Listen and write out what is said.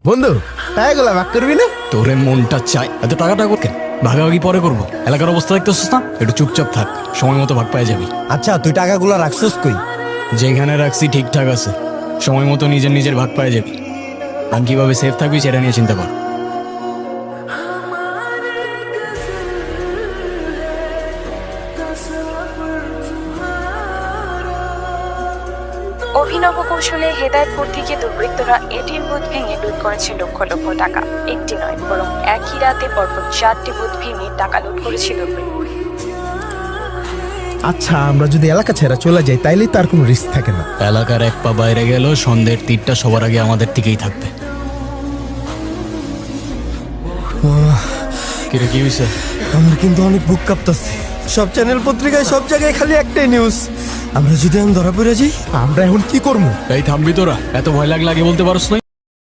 বন্ধু টাকাগুলা ভাগ করবি না? তোরে মনটা চাই, এত টাকাটা কেন? ভাগাভাগি পরে করবো। এলাকার অবস্থা দেখতেছিস না, একটু চুপচাপ থাক, সময় মতো ভাগ পেয়ে যাবি। আচ্ছা তুই টাকাগুলা রাখছিস কই? যেখানে রাখছি ঠিকঠাক আছে, সময় মতো নিজের নিজের ভাগ পেয়ে যাবি। আর কিভাবে সেফ থাকবি সেটা নিয়ে চিন্তা কর। অভিনব কৌশলে হেদায়েতপুর থেকে দুর্বৃত্তরা এটিএম বুথ ভেঙে লুট করেছে লক্ষ লক্ষ টাকা। একটি নয়, বরং একই রাতে পরপর 4টি বুথ ভেঙে টাকা লুট করেছে দুর্বৃত্তরা। আচ্ছা আমরা যদি এলাকা ছেড়ে চলে যাই তাইলে তার কোনো রিস্ক থাকে না। এলাকার এক পা বাইরে গেল, সন্ধ্যের তীরটা সবার আগে আমাদের দিকেই থাকবে। কিরে কি হয়েছে? আমার কিন্তু অনেক বুক কাঁপতাছে। সব চ্যানেল পত্রিকায় সব জায়গায় খালি একটাই নিউজ, আমরা যদি ধরা পড়ে যাই আমরা এখন কি করবো? এই থামবি তোরা, এত ভয় লাগলে আগে বলতে পারস না?